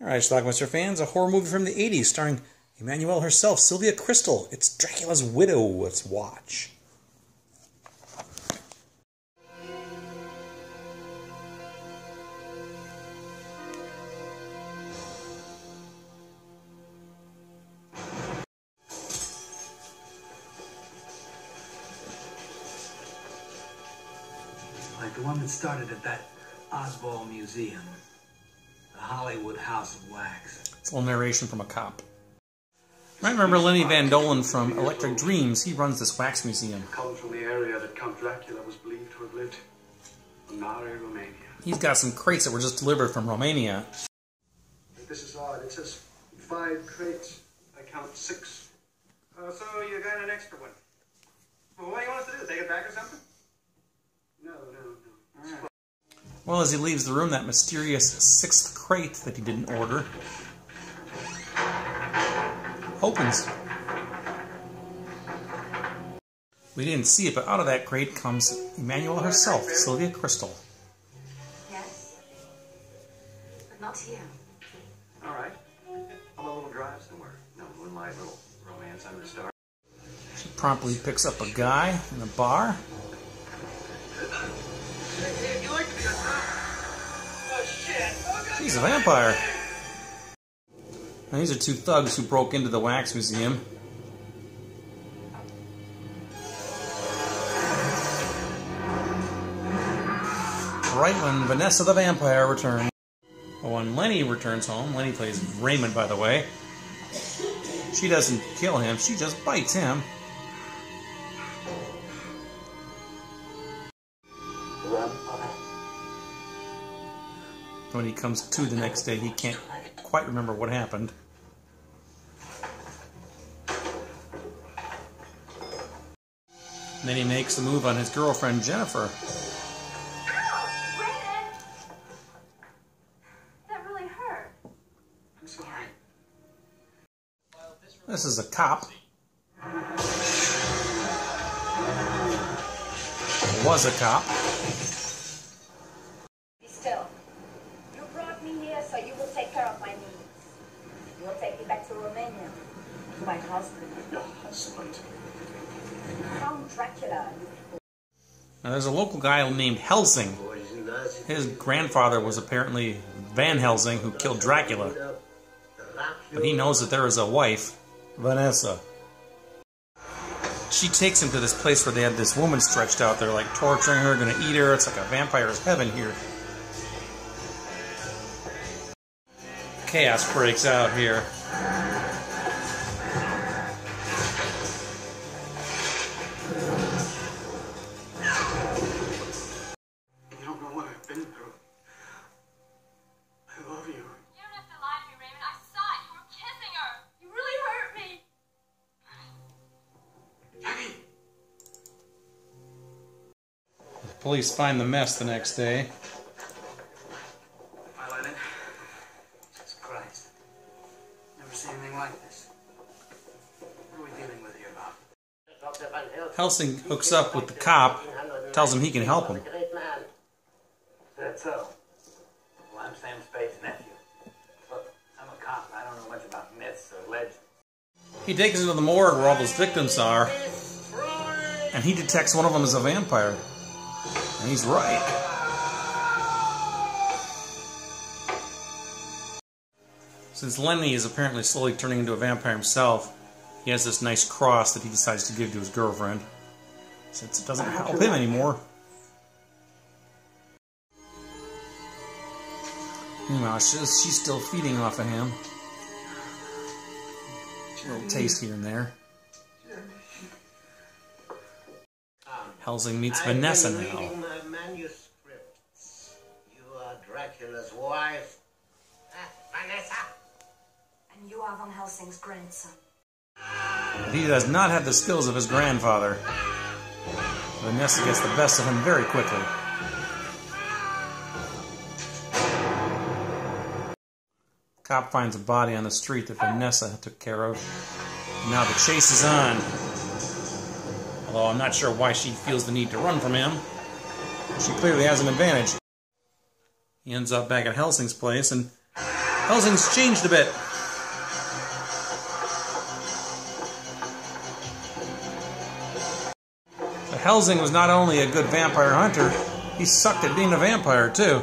Alright, Schlockmeister fans, a horror movie from the 80s starring Emmanuelle herself, Sylvia Kristel. It's Dracula's Widow. Let's watch. Like the one that started at that Oswald Museum. The Hollywood House of Wax. It's a little narration from a cop. I remember Lenny Van Dolen from Electric Dreams. He runs this wax museum. Comes from the area that Count Dracula was believed to have lived. Mare, Romania. He's got some crates that were just delivered from Romania. This is odd. It says 5 crates. I count 6. So you got an extra one. Well, what do you want us to do? Take it back or something? No. Well, as he leaves the room, that mysterious 6th crate that he didn't order opens. We didn't see it, but out of that crate comes Emmanuelle herself, Sylvia Kristel. Yes, but not here. All right. How about a little drive somewhere? No moonlight, little romance under the stars. She promptly picks up a guy in a bar. You like to be a oh shit! He's a vampire. Now, these are 2 thugs who broke into the wax museum. Right when Vanessa the vampire returns. But when Lenny returns home, Lenny plays Raymond, by the way. She doesn't kill him, she just bites him. When he comes to the next day, he can't quite remember what happened. And then he makes the move on his girlfriend, Jennifer. Ow! Brandon! That really hurt. I'm sorry. This is a cop. Was a cop. Be still. You brought me here so you will take care of my needs. You will take me back to Romania. To my husband. Your husband. Count Dracula. Now there's a local guy named Helsing. His grandfather was apparently Van Helsing, who killed Dracula. But he knows that there is a wife, Vanessa. She takes him to this place where they had this woman stretched out there, like torturing her, gonna eat her. It's like a vampire's heaven here. Chaos breaks out here. You don't know what I've been through. I love you. You don't have to lie to me, Raymond. I saw it. You were kissing her. You really hurt me. Penny! The police find the mess the next day. I let it. Jesus Christ. Never seen anything like this. What are we dealing with here, Bob? Helsing hooks up with the cop, tells him he can help him. Is that so? Well, I'm Sam Spade's nephew. Look, I'm a cop. I don't know much about myths or legends. He takes him to the morgue where all those victims are, and he detects one of them as a vampire. And he's right. Since Lenny is apparently slowly turning into a vampire himself, he has this nice cross that he decides to give to his girlfriend, since it doesn't help him anymore. Meanwhile, she's still feeding off of him. A little taste here and there. Helsing meets Vanessa now. Reading my manuscripts. You are Dracula's wife. Vanessa! And you are Van Helsing's grandson. But he does not have the skills of his grandfather. Vanessa gets the best of him very quickly. Cop finds a body on the street that Vanessa took care of. Now the chase is on. Although I'm not sure why she feels the need to run from him. She clearly has an advantage. He ends up back at Helsing's place, and Helsing's changed a bit. So Helsing was not only a good vampire hunter, he sucked at being a vampire too.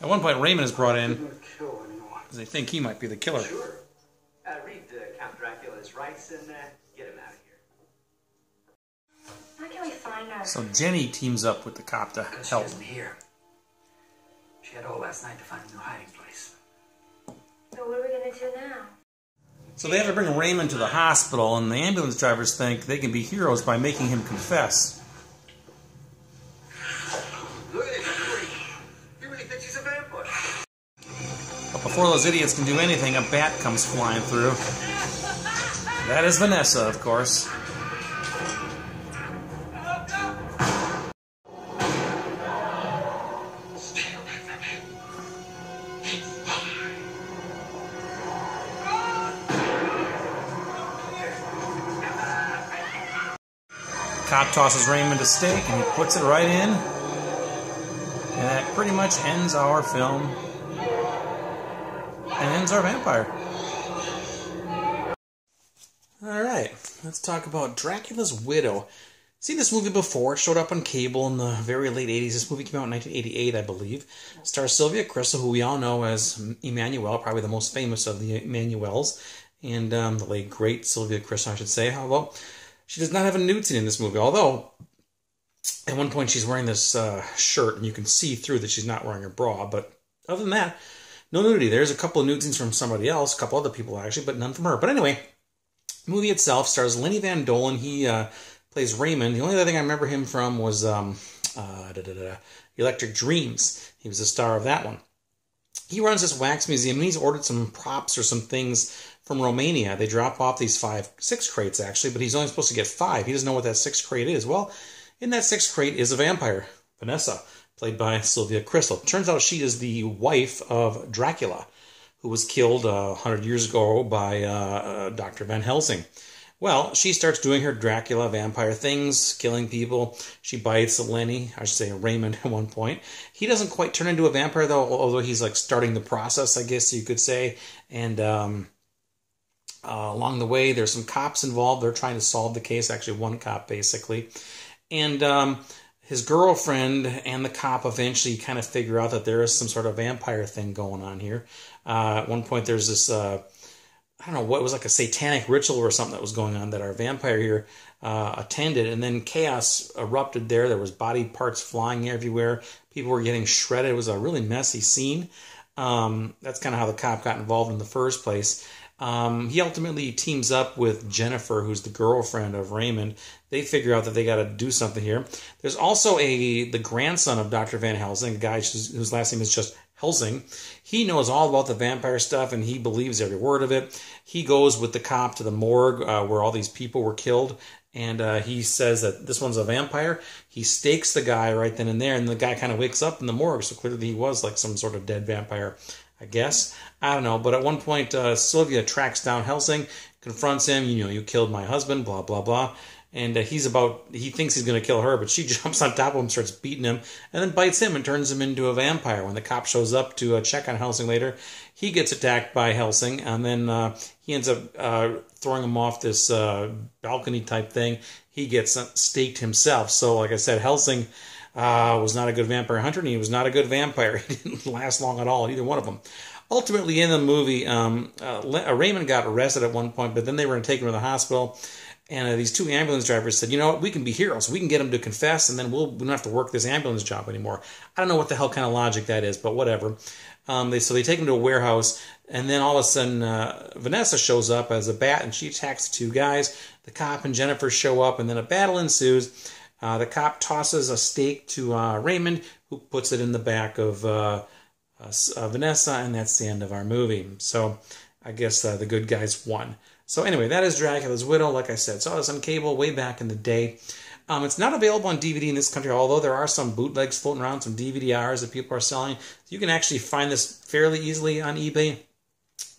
At one point, Raymond is brought in because they think he might be the killer. Sure. Read Count Dracula's rights and get him out of here. How can we find her? So Jenny teams up with the cop to Because she help. isn't here. She had all last night to find a new hiding place. So what are we gonna do now? So they have to bring Raymond to the hospital, and the ambulance drivers think they can be heroes by making him confess. Look at it. He really thinks he's a vampire. But before those idiots can do anything, a bat comes flying through. That is Vanessa, of course. Cop tosses Raymond a steak and he puts it right in. And that pretty much ends our film. And ends our vampire. Alright, let's talk about Dracula's Widow. Seen this movie before. It showed up on cable in the very late 80s. This movie came out in 1988, I believe. Stars Sylvia, Kristel, who we all know as Emmanuelle, probably the most famous of the Emmanuelles. And the late, great Sylvia Kristel, I should say. Well, she does not have a nude scene in this movie, although at one point she's wearing this shirt, and you can see through that she's not wearing a bra. But other than that, no nudity. There's a couple of nude scenes from somebody else, a couple other people actually, but none from her. But anyway, the movie itself stars Lenny Van Dolen. He plays Raymond. The only other thing I remember him from was Electric Dreams. He was the star of that one. He runs this wax museum, and he's ordered some props or some things from Romania. They drop off these 6 crates, actually, but he's only supposed to get 5. He doesn't know what that 6th crate is. Well, in that 6th crate is a vampire, Vanessa, played by Sylvia Kristel. Turns out she is the wife of Dracula, who was killed 100 years ago by Dr. Van Helsing. Well, she starts doing her Dracula vampire things, killing people. She bites Lenny, I should say Raymond at one point. He doesn't quite turn into a vampire, though, although he's like starting the process, I guess you could say. And along the way, there's some cops involved. They're trying to solve the case, actually one cop, basically. And his girlfriend and the cop eventually kind of figure out that there is some sort of vampire thing going on here. At one point, there's this... I don't know what, it was like a satanic ritual or something that was going on that our vampire here attended, and then chaos erupted there. There was body parts flying everywhere. People were getting shredded. It was a really messy scene. That's kind of how the cop got involved in the first place. He ultimately teams up with Jennifer, who's the girlfriend of Raymond. They figure out that they got to do something here. There's also the grandson of Dr. Van Helsing, a guy whose last name is just Helsing. He knows all about the vampire stuff, and he believes every word of it. He goes with the cop to the morgue where all these people were killed, and he says that this one's a vampire. He stakes the guy right then and there, and the guy kind of wakes up in the morgue, so clearly he was like some sort of dead vampire, I guess. I don't know, but at one point, Sylvia tracks down Helsing, confronts him, you killed my husband, blah, blah, blah. And he thinks he's going to kill her, but she jumps on top of him, starts beating him, and then bites him and turns him into a vampire. When the cop shows up to check on Helsing later, he gets attacked by Helsing, and then he ends up throwing him off this balcony type thing. He gets staked himself. So, like I said, Helsing was not a good vampire hunter, and he was not a good vampire. He didn't last long at all, either one of them. Ultimately, in the movie, Raymond got arrested at one point, but then they were going to take him to the hospital. And these 2 ambulance drivers said, you know what, we can be heroes. We can get him to confess, and then we don't have to work this ambulance job anymore. I don't know what the hell kind of logic that is, but whatever. So they take him to a warehouse, and then all of a sudden Vanessa shows up as a bat, and she attacks the 2 guys. The cop and Jennifer show up, and then a battle ensues. The cop tosses a steak to Raymond, who puts it in the back of Vanessa, and that's the end of our movie. So I guess the good guys won. So anyway, that is Dracula's Widow. Like I said, saw this on cable way back in the day. It's not available on DVD in this country, although there are some bootlegs floating around, some DVD-Rs that people are selling. You can actually find this fairly easily on eBay.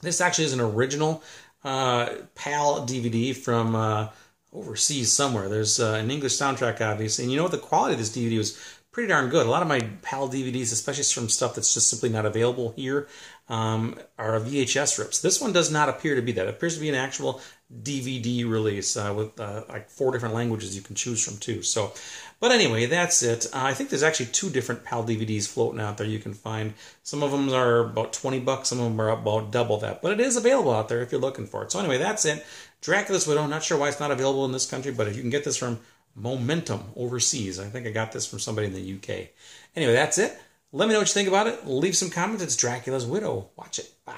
This actually is an original PAL DVD from overseas somewhere. There's an English soundtrack, obviously. And you know what? The quality of this DVD was pretty darn good. A lot of my PAL DVDs, especially from stuff that's just simply not available here, are VHS rips. This one does not appear to be that. It appears to be an actual DVD release with like 4 different languages you can choose from too. So, but anyway, that's it. I think there's actually 2 different PAL DVDs floating out there you can find. Some of them are about $20, some of them are about double that. But it is available out there if you're looking for it. So anyway, that's it. Dracula's Widow. Not sure why it's not available in this country, but if you can get this from Momentum overseas. I think I got this from somebody in the UK. Anyway, that's it. Let me know what you think about it. Leave some comments. It's Dracula's Widow. Watch it. Bye.